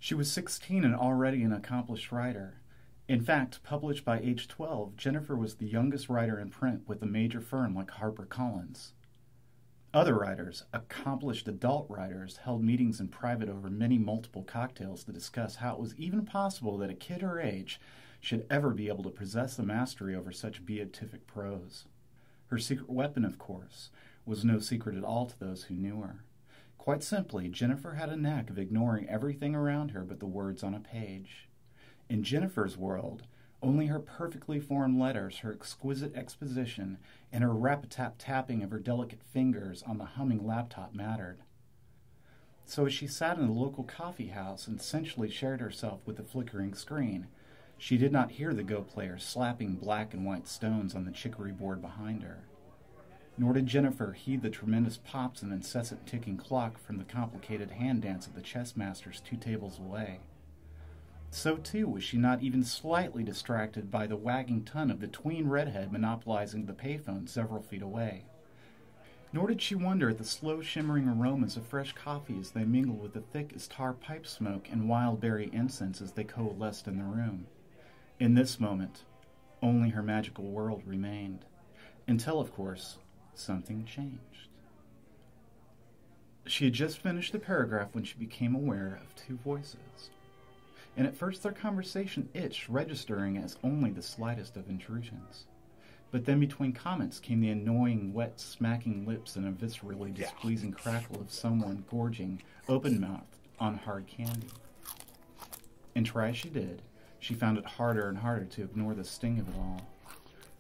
She was 16 and already an accomplished writer. In fact, published by age 12, Jennifer was the youngest writer in print with a major firm like HarperCollins. Other writers, accomplished adult writers, held meetings in private over many multiple cocktails to discuss how it was even possible that a kid her age should ever be able to possess the mastery over such beatific prose. Her secret weapon, of course, was no secret at all to those who knew her. Quite simply, Jennifer had a knack of ignoring everything around her but the words on a page. In Jennifer's world, only her perfectly formed letters, her exquisite exposition, and her rap-a-tap-tapping of her delicate fingers on the humming laptop mattered. So as she sat in the local coffee house and essentially shared herself with the flickering screen, she did not hear the Go player slapping black and white stones on the chicory board behind her. Nor did Jennifer heed the tremendous pops and incessant ticking clock from the complicated hand dance of the chess masters 2 tables away. So, too, was she not even slightly distracted by the wagging tongue of the tween redhead monopolizing the payphone several feet away. Nor did she wonder at the slow shimmering aromas of fresh coffee as they mingled with the thick as tar pipe smoke and wild berry incense as they coalesced in the room. In this moment, only her magical world remained. Until, of course, something changed. She had just finished the paragraph when she became aware of 2 voices. And at first their conversation itched, registering as only the slightest of intrusions. But then between comments came the annoying, wet, smacking lips and a viscerally displeasing crackle of someone gorging, open-mouthed, on hard candy. And try as she did, she found it harder and harder to ignore the sting of it all.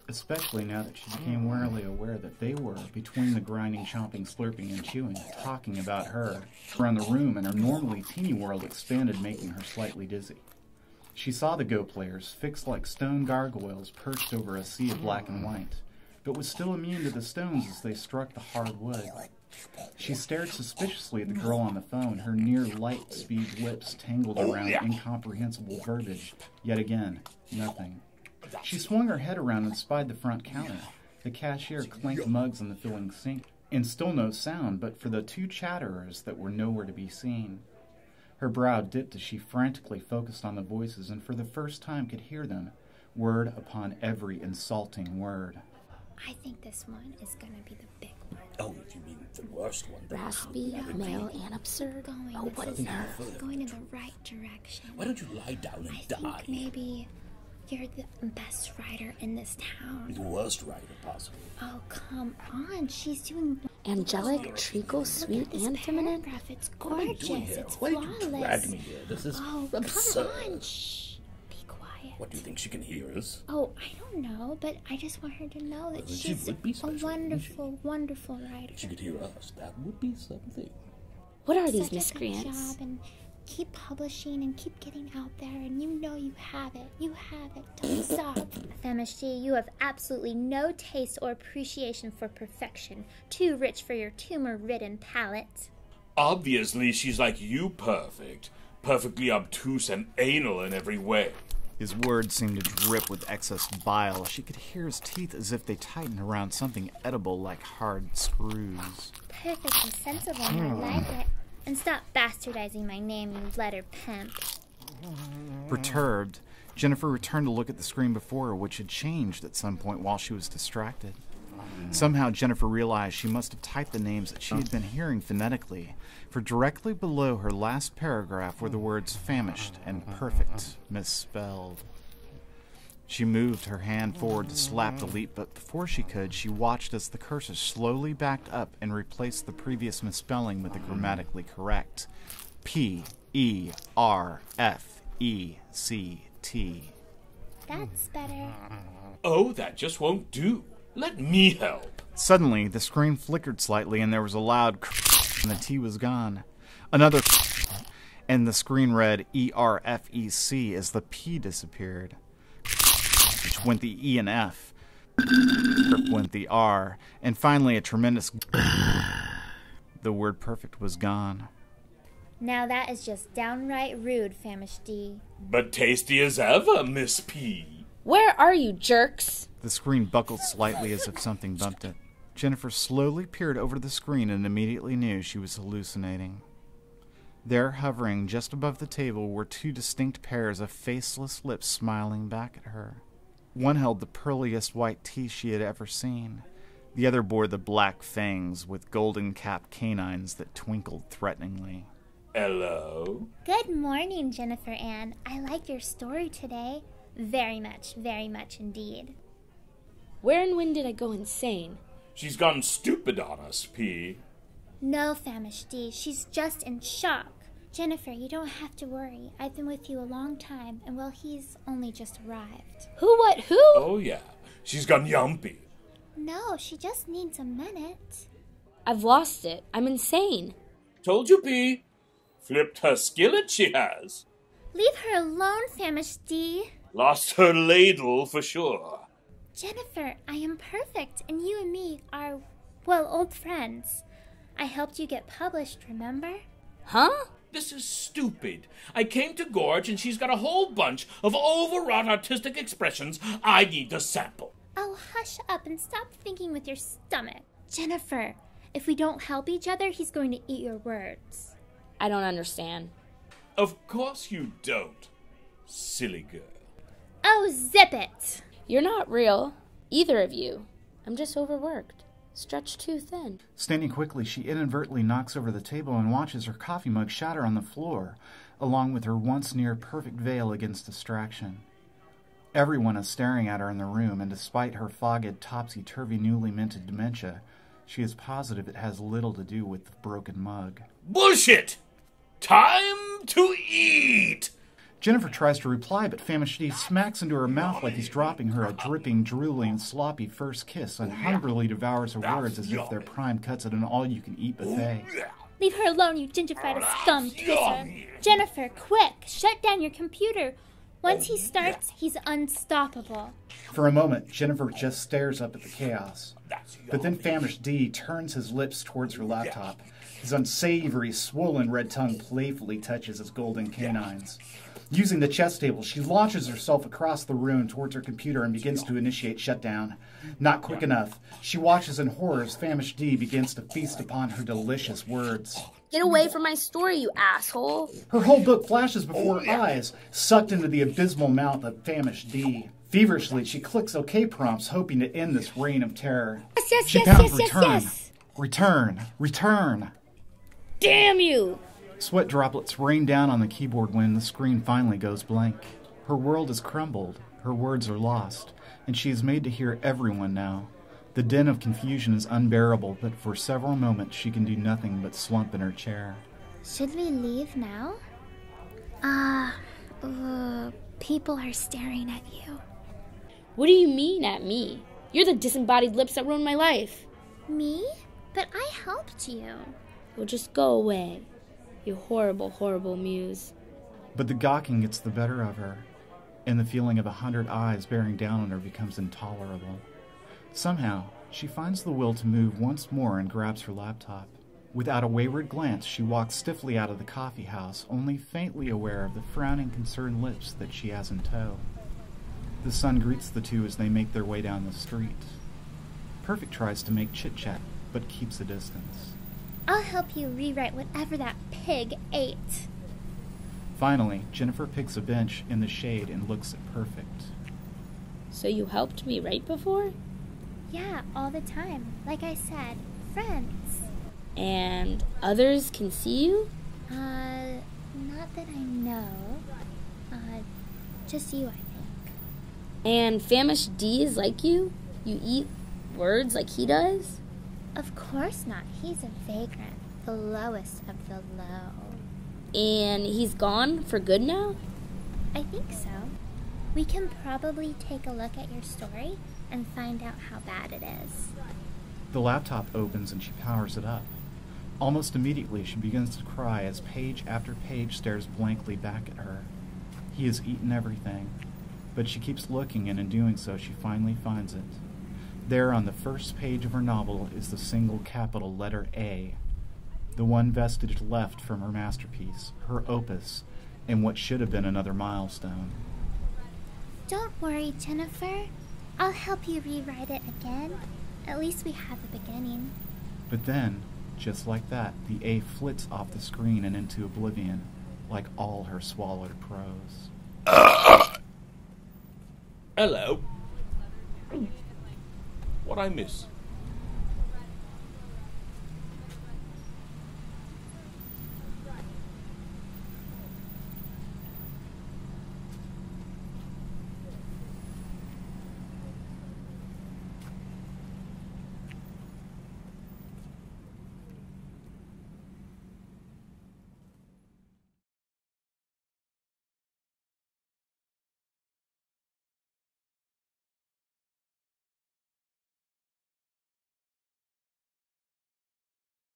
Especially now that she became warily aware that they were, between the grinding, chomping, slurping, and chewing, talking about her. Around the room, and her normally teeny world expanded, making her slightly dizzy. She saw the Go players, fixed like stone gargoyles perched over a sea of black and white, but was still immune to the stones as they struck the hard wood. She stared suspiciously at the girl on the phone, her near light-speed lips tangled around incomprehensible verbiage. Yet again, nothing. She swung her head around and spied the front counter. The cashier clanked mugs in the filling sink, and still no sound but for the 2 chatterers that were nowhere to be seen. Her brow dipped as she frantically focused on the voices and for the first time could hear them, word upon every insulting word. I think this one is going to be the big one. Oh, you mean the worst one? Raspy, male, and absurd. Going in the right direction. Why don't you lie down and die? I think maybe you're the best writer in this town. The worst writer possible. Oh, come on. She's doing... Angelic, treacle, sweet, and feminine. It's gorgeous. It's Why flawless. did you drag me here? This is absurd. Come on. Shh. Be quiet. What, do you think she can hear us? Oh, I don't know, but I just want her to know that she's a wonderful, wonderful writer. If she could hear us, that would be something. What are these Such a miscreants? good job, and keep publishing and keep getting out there, and you know you have it. You have it. Don't stop. FamishD, you have absolutely no taste or appreciation for perfection. Too rich for your tumor-ridden palate. Obviously, she's like you perfect. Perfectly obtuse and anal in every way. His words seemed to drip with excess bile. She could hear his teeth as if they tightened around something edible like hard screws. Perfect and sensible, I like it. And stop bastardizing my name, you letter pimp. Perturbed, Jennifer returned to look at the screen before her, which had changed at some point while she was distracted. Somehow Jennifer realized she must have typed the names that she had been hearing phonetically, for directly below her last paragraph were the words famished and perfect misspelled. She moved her hand forward to slap delete, but before she could, she watched as the cursor slowly backed up and replaced the previous misspelling with the grammatically correct P-E-R-F-E-C-T. That's better. Oh, that just won't do. Let me help. Suddenly, the screen flickered slightly and there was a loud and the T was gone. Another and the screen read E-R-F-E-C as the P disappeared. Went the E and F, went the R, and finally a tremendous the word perfect was gone. Now that is just downright rude, FamishD. But tasty as ever, Miss P. Where are you, jerks? The screen buckled slightly as if something bumped it. Jennifer slowly peered over the screen and immediately knew she was hallucinating. There, hovering just above the table, were two distinct pairs of faceless lips smiling back at her. One held the pearliest white teeth she had ever seen. The other bore the black fangs with golden-capped canines that twinkled threateningly. Hello? Good morning, Jennifer Ann. I like your story today. Very much indeed. Where and when did I go insane? She's gone stupid on us, P. No, FamishD, she's just in shock. Jennifer, you don't have to worry. I've been with you a long time, and well, he's only just arrived. Who, what, who? Oh, yeah. She's gone yumpy. No, she just needs a minute. I've lost it. I'm insane. Told you, P. Flipped her skillet, she has. Leave her alone, FamishD. Lost her ladle, for sure. Jennifer, I am perfect, and you and me are, well, old friends. I helped you get published, remember? Huh? This is stupid. I came to Gorge and she's got a whole bunch of overwrought artistic expressions I need to sample. Oh, hush up and stop thinking with your stomach. Jennifer, if we don't help each other, he's going to eat your words. I don't understand. Of course you don't, silly girl. Oh, zip it! You're not real. Either of you. I'm just overworked. Stretched too thin. Standing quickly, she inadvertently knocks over the table and watches her coffee mug shatter on the floor, along with her once near-perfect veil against distraction. Everyone is staring at her in the room, and despite her fogged, topsy-turvy, newly minted dementia, she is positive it has little to do with the broken mug. Bullshit! Time to eat! Jennifer tries to reply, but FamishD smacks into her mouth like he's dropping her a dripping, drooling, sloppy first kiss and hungrily devours her words as if they're prime cuts at an all-you-can-eat buffet. Leave her alone, you gingivitis scum kisser. Jennifer, quick, shut down your computer. Once he starts, he's unstoppable. For a moment, Jennifer just stares up at the chaos. But then FamishD turns his lips towards her laptop. His unsavory, swollen red tongue playfully touches his golden canines. Using the chess table, she launches herself across the room towards her computer and begins to initiate shutdown. Not quick enough. She watches in horror as FamishD begins to feast upon her delicious words. Get away from my story, you asshole. Her whole book flashes before her eyes, sucked into the abysmal mouth of FamishD. Feverishly, she clicks OK prompts, hoping to end this reign of terror. Yes. Return. Damn you! Sweat droplets rain down on the keyboard when the screen finally goes blank. Her world has crumbled, her words are lost, and she is made to hear everyone now. The din of confusion is unbearable, but for several moments she can do nothing but slump in her chair. Should we leave now? People are staring at you. What do you mean at me? You're the disembodied lips that ruined my life. Me? But I helped you. Well, just go away. You horrible, horrible muse. But the gawking gets the better of her, and the feeling of 100 eyes bearing down on her becomes intolerable. Somehow, she finds the will to move once more and grabs her laptop. Without a wayward glance, she walks stiffly out of the coffee house, only faintly aware of the frowning, concerned lips that she has in tow. The sun greets the two as they make their way down the street. Perfect tries to make chit-chat, but keeps a distance. I'll help you rewrite whatever that pig ate. Finally, Jennifer picks a bench in the shade and looks at Perfect. So you helped me write before? Yeah, all the time. Like I said, friends. And others can see you? Not that I know. Just you, I think. And FamishD is like you? You eat words like he does? Of course not. He's a vagrant. The lowest of the low. And he's gone for good now? I think so. We can probably take a look at your story and find out how bad it is. The laptop opens and she powers it up. Almost immediately, she begins to cry as page after page stares blankly back at her. He has eaten everything, but she keeps looking, and in doing so, she finally finds it. There on the first page of her novel is the single capital letter A, the one vestige left from her masterpiece, her opus, and what should have been another milestone. Don't worry, Jennifer. I'll help you rewrite it again. At least we have a beginning. But then, Just like that, the A flits off the screen and into oblivion, like all her swallowed prose. Hello. What I miss?